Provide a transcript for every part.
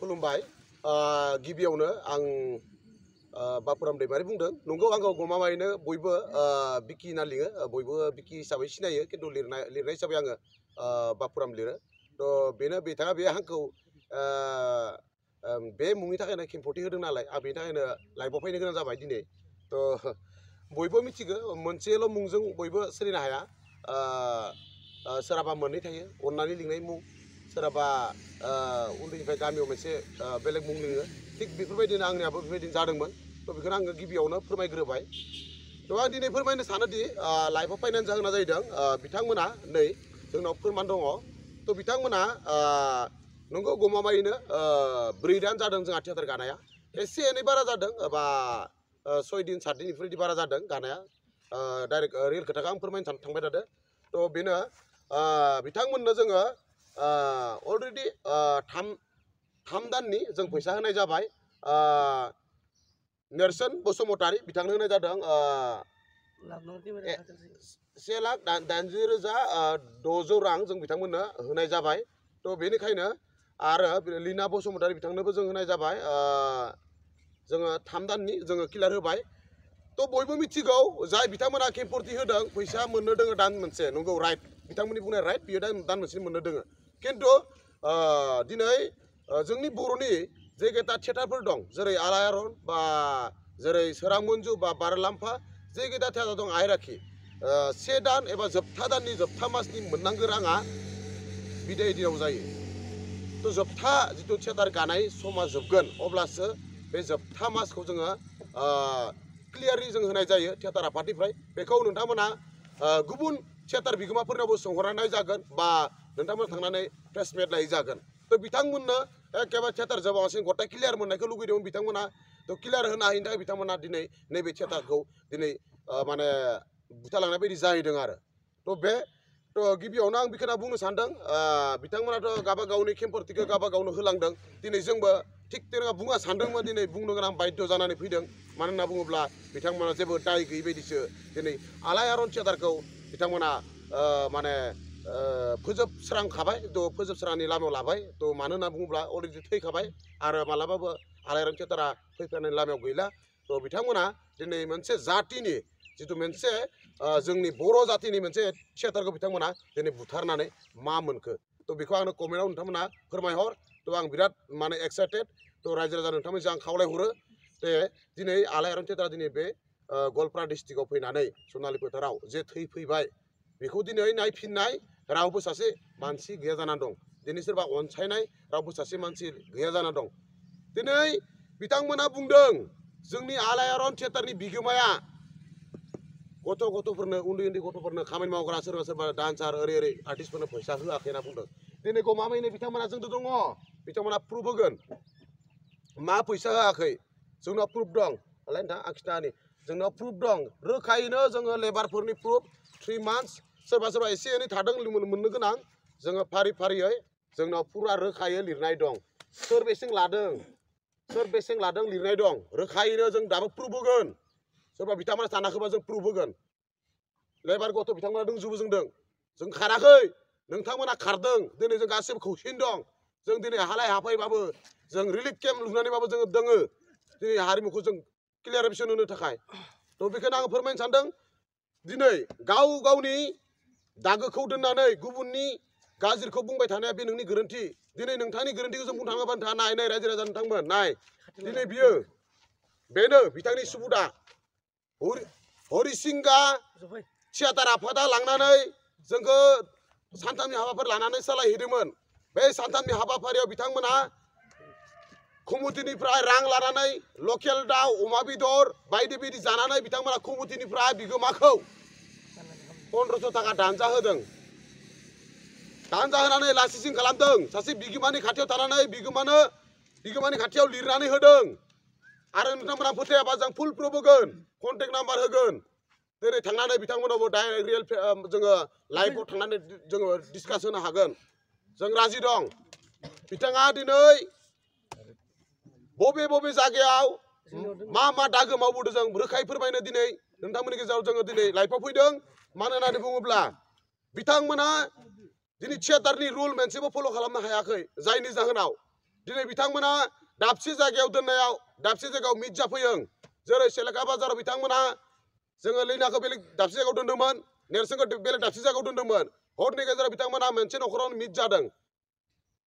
खुलुमबाय गिबियावनो आं बापुराम दैमारि बुंदों नंगौ आंखौ गमामायैनो बयबो बिकि होनना लिङो बयबो बिकि हिसाबै सिनायो खिन्थु लिरनाय हिसाबै आङो बापुराम लिरो थ' बेनो बिथाङा बे आंखौ बे मुंनि थाखायनो खेंफोरथि होदों नालाय आं बेनि थाखायनो लाइभआव फैनो गोनां जाबाय दिनै थ' बयबो मिथिगौ मोनसेल' मुंजों बयबो सोलिनो हाया सोरहाबा मोननै थायो अननानै लिंनाय मुं सोरहाबा उन्दैनिफ्राय गामियाव मोनसे बेलेग मुं लिङो थिग बेफोरबायदिनो आंनियाबो बेबायदिनो जादोंमोन थ' बेखौनो आङो गिबियावनो फोरमायग्रोबाय थ' आं दिनै फोरमायनो सानोदि लाइभआव फैनायनि जाहोना जाहैदों बिथांमोना नै जोंनाव फोरमान दङ थ' बिथांमोना नंगौ गमामायैनो 4 दान जादों जोंहा थियाटार गानाया एसे एनै बारा जादों बा 6 दिन 7 दिन बेफोरबायदि बारा जादों गानाया डाइरेक्ट रियेल खोथाखौ आं फोरमायनो थांबाय थादों थ' बेनो बिथांमोननो जोङो अलरेडि 3 दाननि जों फैसा होनाय जाबाय नेरसोन बसुमतारी बिथांनो होनाय जादों 1,80,600 रां जों बिथांमोननो होनाय जाबाय थ' बेनिखायनो आरो लीना बसुमतारी बिथांनोबो जों होनाय जाबाय जोङो 3 दाननि जोङो क्लियार होबाय थ' बयबो मिथिगौ जाय बिथांमोना खेंफोरथि होदों फैसा मोननो दोङो दान मोनसे नंगौ राइट बिथांमोननि बुंनाय राइट बियो दान मोनसे मोननो दोङो खिन्थु दिनै जोंनि बर'नि जे गेटा थियेटारफोर दं जेरै आलायारन बा जेरै सोरां मन्जु बा बारलाम्फा जे गेटा थियेटार दं आइराखि 1 दान एबा जोबथा दाननि जोबथा मासनि मोननांगौ राङा बिदाय दिनाव जायो थ' जोबथा जिथु थियेटार गानाय समा जोबगोन अब्लासो बे जोबथा मासखौ जोङो क्लियारलि जों होनाय जायो थियेटार आफादनिफ्राय बेखौ नोंथांमोना गुबुन थियेटार बिगोमाफोरनावबो सोंहरनाय जागोन बा नोंथांमोना थांनानै प्रेस मिट लायै जागोन थ' बिथांमोननो एखेबारे थियेटार जोबालासिनो गथाय क्लियार मोननायखौ लुगैदोंमोन बिथांमोना थ' क्लियार होनो हायिनि थाखाय बिथांमोना दिनै नैबे थियेटारखौ दिनै माने बुथारलांनाय बायदि जाहैदों आरो थ' गिबियावनो आं बेखौनो बुंनो सानदों बिथांमोनाथ' गावबा गावनि खेंफोरथिखौ गावबा गावनो होलांदों दिनै जोंबो थिग तेनङा बुंनो सानदोंमोन दिनै बुंनो गोनां बाध्य जानानै फैदों मानो होनना बुङोब्ला बिथांमोना जेबो दाय गैयै बायदिसो दिनै आलायारन थियेटारखौ बिथांमोना माने फोजोबस्रांखाबाय थ' फोजोबस्रांनि लामायाव लाबाय थ' मानो होनना बुङोब्ला अलरेडि थैखाबाय आरो मालाबाबो आलायारन थियेटारा फैफिननायनि लामायाव गैला थ' बिथांमोना दिनै मोनसे जातिनि जिथु मोनसे जोंनि बर' जातिनि मोनसे थियेटारखौ बिथांमोना दिनै बुथारनानै मा मोनखो थ' बेखौ आंनो कमेन्टआव नोंथांमोना फोरमायहर थ' आं बिराद माने एक्साइटेड थ' रायजो राजा नोंथांमोनजों आं खावलायहरो जे दिनै आलायारन थियेटारा दिनै बे गवालपारा डिस्ट्रिक्टआव फैनानै सनालि फोथाराव जे थैफैबाय बेखौ दिनै नायफिननाय रावबो सासे मानसि गैया जाना दं दिनै सोरबा अनसायनाय रावबो सासे मानसि गैया जाना दं दिनै बिथांमोना बुंदों जोंनि आलायारन थियेटारनि बिगोमाया गथ'फोरनो उन्दै गथ'फोरनो खामानि मावग्रा सोरबा डान्सार ओरै आर्टिस्टफोरनो फैसा होआखै होनना बुंदों दिनै गमामायैनो बिथांमोना जोंथ' दङ बिथांमोना प्रुफ होगोन मा फैसा होआखै जोंनाव प्रुफ दं नालाय नोंथां आं खिथानि जोंनाव प्रुफ दं रोखायैनो जोङो लेबारफोरनि प्रुफ 3 मान्थस सोरबा एसे एनै थादों मोननो गोनां जोङो फारियै जोंनाव फुरा रोखायै लिरनाय दं सोर बेसें लादों लिरनाय दं रोखायैनो जों दाबो प्रुफ होगोन सोरबा बिथांमोना सानाखैबा जों प्रुफ होगोन लेबार गथ' बिथांमोना दंजोबो जों खाराखै नोंथांमोना खारदों दिनै जों गासैबो खौसेयैनो दं जों दिनै हालाय हाफायबाबो जों रिलिफ केम्प लुनानैबाबो जोङो दोङो दिनै हारिमुखौ जों क्लियारिफिकेसन होनो थाखाय थ' बेखौनो आं फोरमायनो सानदों दिनै गावनि दागोखौ दोननानै गुबुननि गाज्रिखौ बुंबाय थानाया बे नोंनि गोरोन्थि दिनै नोंथांनि गोरोन्थिखौ जों बुंनो थाङोबा नोंथाङा नाय रायजो राजा नोंथांमोन नाय दिनै बियो बेनो बिथांनि सुबुदा हरिसिंगा थियेटार आफादा लांनानै जोंखौ सानथामनि हाबाफारि लानानै सालायहैदोंमोन बे सानथामनि हाबाफारियाव बिथांमोना कमिटिनिफ्राय रां लानानै लकेल दाउ अमा बेदर बायदि जानानै बिथांमोना कमिटिनिफ्राय बिगोमाखौ 1500 थाखा दानजा होदों दानजा होनानै लासिसिं खालामदों सासे बिगोमानि खाथियाव थानानै बिगोमानि खाथियाव लिरनानै होदों आरो नोंथांमोना फोथायाबा जों फुल प्रुफ होगोन कन्टेक्ट नाम्बार होगोन दिनै थांनानै बिथांमोनावबो डाइरेक्ट रियेल जोङो लाइभआव थांनानै जोङो डिसकास होनो हागोन जों राजि दं बिथाङा दिनै बबे जायगायाव मा दागो मावबोदों जों रोखायै फोरमायनो दिनै नोंथांमोननि गेजेराव जोङो दिनै लाइभआव फैदों मानो होननानै बुङोब्ला बिथांमोना दिनै थियेटारनि रुल मोनसेबो फल' खालामनो हायाखै जायनि जाहोनाव दिनै बिथांमोना दाबसे जायगायाव दोननायाव दाबसे जायगायाव मिट जाफैयो जेरै सेलेका बाजाराव बिथांमोना जोङो लैनाखौ बेलेग दाबसे जायगायाव दोन्दोंमोन नेरसोनखौ बेलेग दाबसे जायगायाव दोन्दोंमोन हरनि गेजेराव बिथांमोना मोनसे न'खरावनो मिट जादों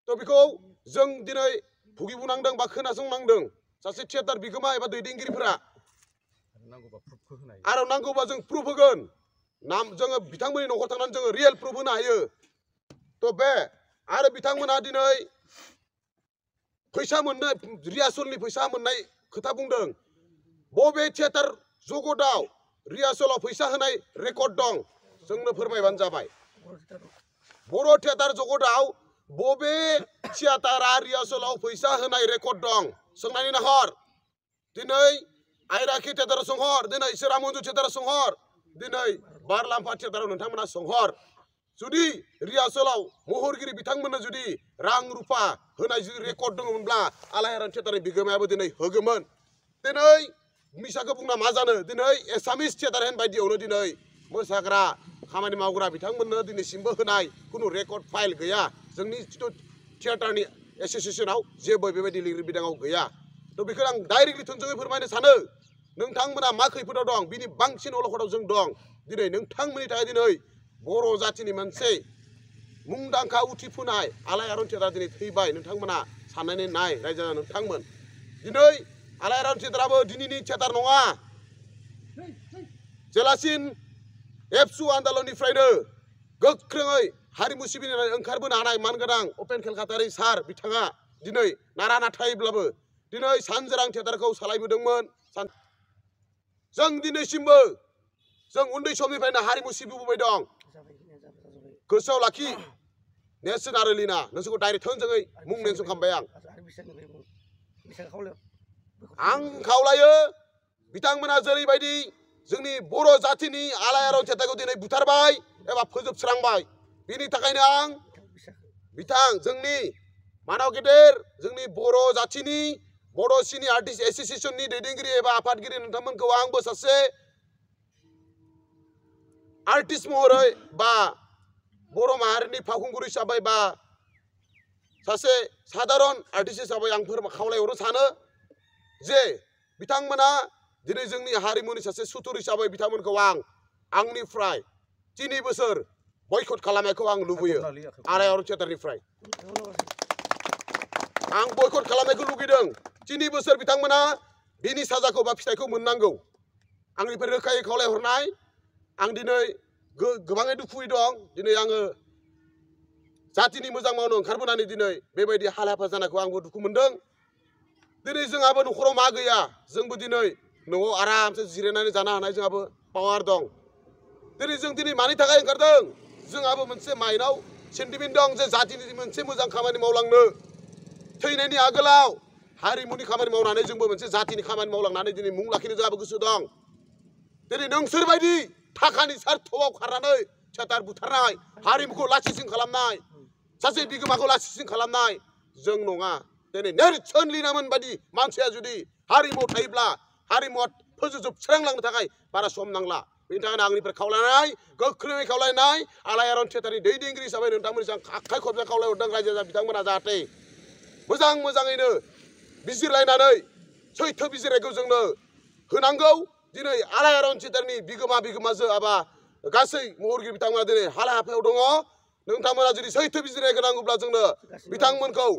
तो बेखौ जों दिनै भुगिबोनांदों बा खोनासंनांदों सासे थियेटार बिगोमा एबा दैदेनगिरिफोरा आरो नांगौबा जों प्रुफ होगोन नाम जोङो बिथांमोननि न'खर थांनानै जोङो रियेल प्रुफ होनो हायो तो बे आरो बिथांमोना दिनै फैसा मोननाय रिहार्सलनि फैसा मोननाय खोथा बुंदों बबे थियेटार जगतआव रिहार्सलाव फैसा होनाय रेकर्ड दं जोंनो फोरमायबानो जाबाय बर' थियेटार जगतआव बबे थियेटारा रिहार्सलाव फैसा होनाय रेकर्ड दं सोंनानै नाहर दिनै आइराखि थियेटाराव सोंहर दिनै सिरामन्जु थियेटाराव सोंहर दिनै बारलाम्फा थियेटाराव नोंथांमोना सोंहर जुदि रिहार्सलाव महरगिरि बिथांमोननो जुदि रां रुफा होनाय जुदि रेकर्ड दङमोनब्ला आलायारन थियेटारनि बिगोमायाबो दिनै होगौमोन दिनै मिसाखौ बुंना मा जानो दिनै एसामिस थियेटार हेन बायदियावनो दिनै मोसाग्रा खामानि मावग्रा बिथांमोननो दिनैसिमबो होनाय खुनु रेकर्ड फाइल गैया जोंनि थियेटारनि एस'सियेसनाव जेबो बेबायदि लिरबिदाङाव गैया तो बेखौ आं डाइरेक्टलि थोंजोङै फोरमायनो सानो नोंथांमोना मा खैफोदाव दं बिनि बांसिन अलखदाव जों दं दिनै नोंथांमोननि थाखाय दिनै बर' जातिनि मोनसे मुंदांखा उथिफुनाय आलायारन थियेटार दिनै थैबाय नोंथांमोना साननानै नाय रायजो राजा नोंथांमोन दिनै आलायारन थियेटाराबो दिनैनि थियेटार नङा जेलासिन एबसु आन्दलननिफ्रायनो गोख्रोङै हारिमु सिबिनानै ओंखारबोनो हानाय मानगोनां अपेन खेलखातारि सार बिथाङा दिनै नारा नाथायब्लाबो दिनै सानजोरां थियेटारखौ सालायबोदोंमोन जों दिनैसिमबो जों उन्दै समनिफ्रायनो हारिमु सिबिबोबाय दं गोसोआव लाखि नेरसोन आरो लिना नोंसोरखौ डाइरेक्ट थोंजोङै मुं मेनसन खालामबाय आं खावलायो बिथांमोना जेरैबायदि जोंनि बर' जातिनि आलायारन थियेटारखौ दिनै बुथारबाय एबा फोजोबस्रांबाय बिनि थाखायनो आं बिथां जोंनि मानाव गेदेर जोंनि बर' जातिनि बड' सिनि आर्टिस्ट एस'सियेसननि दैदेनगिरि एबा आफादगिरि नोंथांमोनखौ आंबो सासे आर्टिस्ट महरै बा बर' माहारिनि फावखुंगुर हिसाबै बा सासे साधारन आर्टिस्ट हिसाबै आं खावलायहरनो सानो जे बिथांमोना दिनै जोंनि हारिमुनि सासे सुथुर हिसाबै बिथांमोनखौ आं आंनिफ्राय 3 बोसोर बयकट खालामनायखौ आं लुबैयो आलायारन थियेटारनिफ्राय आं बयकट खालामनायखौ लुगैदों 3 बोसोर बिथांमोना बिनि साजाखौ बा फिथाइखौ मोननांगौ आंनिफ्राय रोखायै खावलायहरनाय आं दिनै गोबाङै दुखुयै दं दिनै आङो जातिनि मोजां मावनो ओंखारबोनानै दिनै बेबायदि हाल हाफा जानायखौ आंबो दुखु मोनदों दिनै जोंहाबो न'खराव मा गैया जोंबो दिनै न'आव आरामसे जिरायनानै जानो हानाय जोंहाबो पावार दं दिनै मानि थाखाय ओंखारदों जोंहाबो मोनसे माइनाव सेन्टिमेन्ट दं जे जातिनि मोनसे मोजां खामानि मावलांनो थैनायनि आगोलाव हारिमुनि खामानि मावनानै जोंबो मोनसे जातिनि खामानि मावलांनानै दिनै मुं लाखिनो जोंहाबो गोसो दं दिनै नोंसोरबायदि थाखानि सार्थआव खारनानै थियेटार बुथारनाय हारिमुखौ लासिसिं खालामनाय सासे बिगोमाखौ लासिसिं खालामनाय जों नङा दिनै नेरसोन लिनामोन बायदि मानसिया जुदि हारिमुआव थायोब्ला हारिमुआ फोजोबस्रांलांनो थाखाय बारा सम नांला बेनि थाखायनो आंनिफ्राय खावलायनाय गोख्रोङै खावलायनाय आलायारन थियेटारनि दैदेनगिरि हिसाबै नोंथांमोननिसिम आखाइ खबजा खावलायहरदों रायजो राजा बिथांमोना जाहाथे मोजाङैनो बिजिरलायनानै सैथो बिजिरनायखौ जोंनो होनांगौ दिनै आलायारन थियेटारनि बिगोमाजो एबा गासै महरगिरि बिथांमोना दिनै हाल हाफायाव दङ नोंथांमोना जुदि सैथो बिजिरनाय होनांगौब्ला जोंनो बिथांमोनखौ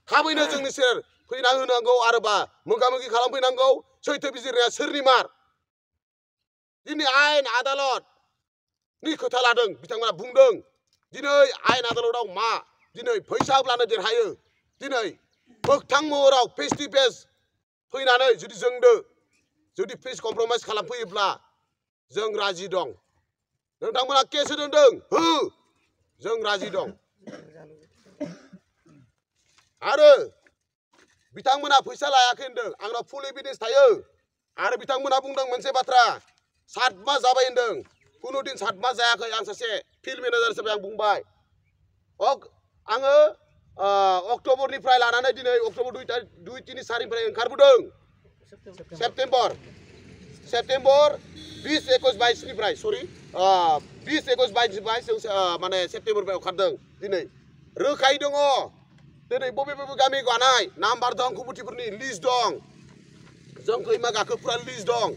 थाबैनो जोंनि सेर फैना होनांगौ आरो बा मोगा मोगि खालामफैनांगौ सैथो बिजिरनाया सोरनि मार दिनै आयेन आदालतनि खोथा लादों बिथांमोना बुंदों दिनै आयेन आदालताव मा दिनै फैसा होब्लानो देरहायो दिनै मोगथां महराव फेस टु फेस फैनानै जुदि जोंदो जुदि फेस कमप्रमाइज खालामफैयोब्ला जों राजि दं नोंथांमोना केस होदों हो जों राजि दं आरो बिथांमोना फैसा लायाखै होनदों आंनाव फुल एभिडेन्स थायो आरो बिथांमोना बुंदों मोनसे बाथ्रा 7 मास जाबाय होनदों कुनु दिन 7 मास जायाखै आं सासे फिल्ड मेनेजार हिसाबै आं बुंबाय आङो अक्ट'बरनिफ्राय लानानै दिनै अक्ट'बर 2-3 4निफ्राय ओंखारबोदों सेप्तेम्बर 20-21-22निफ्राय सरि 20-21-22 जों माने सेप्तेम्बरनिफ्राय ओंखारदों दिनै रोखायै दङ दिनै बबे बबे गामि गानाय नाम्बार दं कमिटिफोरनि लिस्ट दं जों खैमा गाखो फुरा लिस्ट दं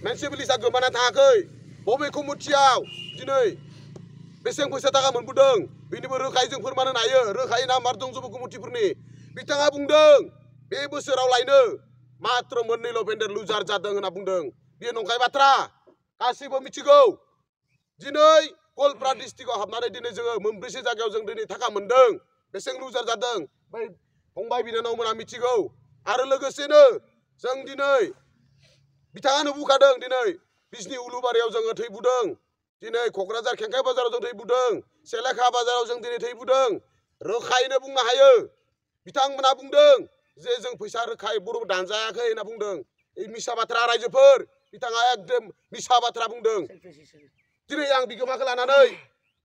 मोनसे लिस्टआ गोमाना थाङाखै बबे कमिटियाव दिनै बेसेबां फैसा थाखा मोनबोदों बेनिबो रोखायै जों फोरमान होनो हायो रोखायै नाम्बार दं जब कमिटिफोरनि बिथाङा बुंदों बे बोसोराव लायनो मात्र मोननैल' भेन्डार लुजार जादों होनना बुंदों बेयो नंखाय बाथ्रा गासैबो मिथिगौ दिनै गवालपारा डिस्ट्रिक्टआव हाबनानै दिनै जोङो मोनब्रैसो जायगायाव जों दिनै थाखा मोनदों बेसेबां लुजार जादों बै फंबाय बिनानावमोना मिथिगौ आरो लोगोसेनो जों दिनै बिथाङानो बुंखादों दिनै बिजनि उलुबारियाव जोङो थैबुदों दिनै क'क्राझार खेंखाय बाजाराव जों थैबुदों सेलेखा बाजाराव जों दिनै थैबुदों रोखायैनो बुंनो हायो बिथांमोना बुंदों जे जों फैसा रोखायै बर' दानजायाखै होनना बुंदों এই मिसा बाथ्रा रायजोफोर बिथाङा एकदम मिसा बाथ्रा बुंदों दिनै आं बिगोमाखौ लानानै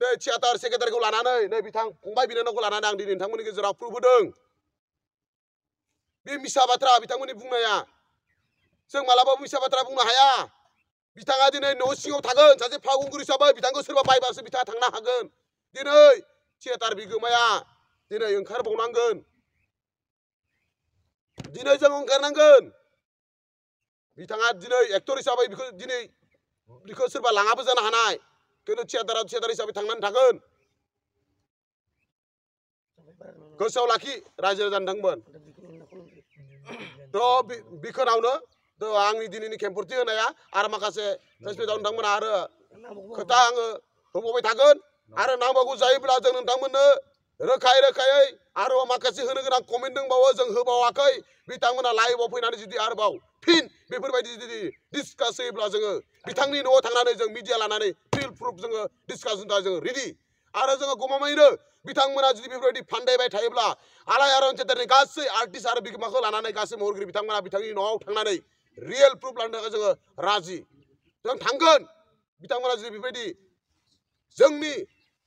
नै थियाटार सेक्रेटारिखौ लानानै नै बिथां फंबाय बिनानावखौ लानानै आं दिनै नोंथांमोननि गेजेराव प्रुफ होदों बे मिसा बाथ्रा बिथांमोननि बुंनाया जों मालाबाबो मिसा बाथ्रा बुंनो हाया बिथाङा दिनै न' सिङाव थागोन सासे फावखुंगुर हिसाबै बिथांखौ सोरबा बायबासो बिथाङा थांनो हागोन दिनै थियाटार बिगोमाया दिनै ओंखारबावनांगोन दिनै जों ओंखारनांगोन बिथाङा दिनै एक्टर हिसाबै बिखौ दिनै बिखौ सोरबा लाङाबो जानो हानाय खिन्थु थियाटार हिसाबै थांनानै थागोन गोसोआव लाखि रायजो जानो थांगोन थ' बिखोनावनो थ' आंनि दिनैनि खेमफोरथि होनाया आरो माखासे फेसबुकआव नोंथांमोना आरो खोथा आङो होबावबाय थागोन आरो नांबावगौ जायोब्ला जों नोंथांमोननो रोखायै आरो माखासे होनो गोनां कमेन्ट दंबावो जों होबावाखै बिथांमोना लाइभआव फैनानै जुदि आरोबाव फिन बेफोरबायदि जुदि डिसकास होयोब्ला जोङो बिथांनि न'आव थांनानै जों मिडिया लानानै फिल प्रुफ जोङो डिसकास होनो थाखाय जोङो रेडि आरो जोङो गमामायैनो बिथांमोना जुदि बेफोरबायदि फान्दायबाय थायोब्ला आलायारन थियेटारनि गासै आर्टिस्ट आरो बिगोमाखौ लानानै गासै महरगिरि बिथांमोना बिथांनि न'आव थांनानै रियेल प्रुफ लानो थाखाय जोङो राजि जों थांगोन बिथांमोना जुदि बेबायदि जोंनि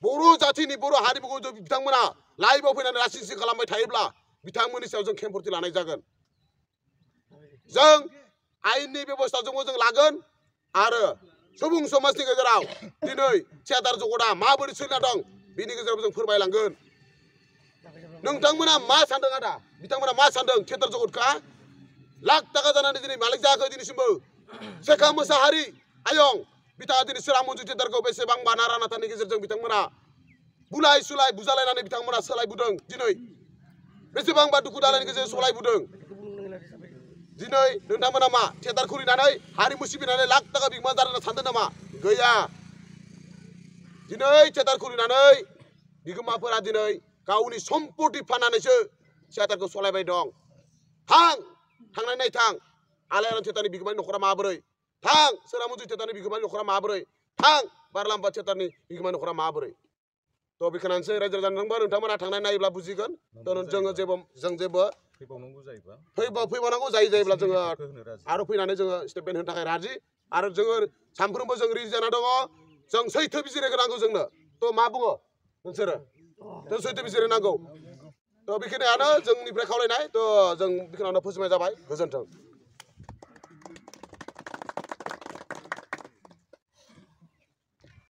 बर' जाथिनि बर' हारिमुखौ बिथांमोना लाइभआव फैनानै रासिसि खालामबाय थायोब्ला बिथांमोननि सायाव जों खेमफोरथि लानाय जागोन जों आयेननि बेबस्थाजोंबो जों लागोन आरो सुबुं समाजनि गेजेराव दिनै थियाटार जगतआ माबोरै सोलिना दं बेनि गेजेराव जों फोरमायलांगोन नोंथांमोना मा सानदों आदा बिथांमोना मा सानदों थियाटार जगतखा लाख थाखा जानानै दिनै मालिक जायाखै दिनैसिमबो शेखा मोसाहारि आयं बिथाङा दिनै सोरां मन्जु थियाटारखौ बेसेबांबा नारा नाथानि गेजेरजों बिथांमोना बुलाय सुलाय बुजालायनानै बिथांमोना सोलायबोदों दिनै बेसेबांबा दुखु दालायनि गेजेरजों सोलायबोदों दिनै नोंथांमोना मा थियाटार खुलिनानै हारिमु सिबिनानै लाख थाखा बिगोमा जानो सानदों नामा गैया दिनै थियाटार खुलिनानै बिगोमाफोरा दिनै गावनि सम्पति फाननानैसो थियाटारखौ सालायबाय दं थांनानै नायथां आलायारन थियाटारनि बिगोमानि न'खरा माबोरै थां सोरां मन्जु थियाटारनि बिगोमानि न'खरा माबोरै थां बारलाम्फा थियाटारनि बिगोमानि न'खरा माबोरै थ' बेखौनोसै रायजो राजानोबो नोंथांमोना थांनानै नायोब्ला बुजिगोन थ' जों जेबो फैबावनांगौ जायोब्ला जोङो आरो फैनानै जोङो स्टेटमेन्ट होनो थाखाय राजि आरो जोङो सानफ्रोमबो जों रेडि जाना दङ जों सैथो बिजिरनांगौ जोंनो थ' मा बुङो नोंसोरो जों सैथो बिजिरनांगौ थ' बेखिनियानो जोंनिफ्राय खावलायनाय थ' जों बेखिनियावनो फोजोबनाय जाबाय गोजोन्थों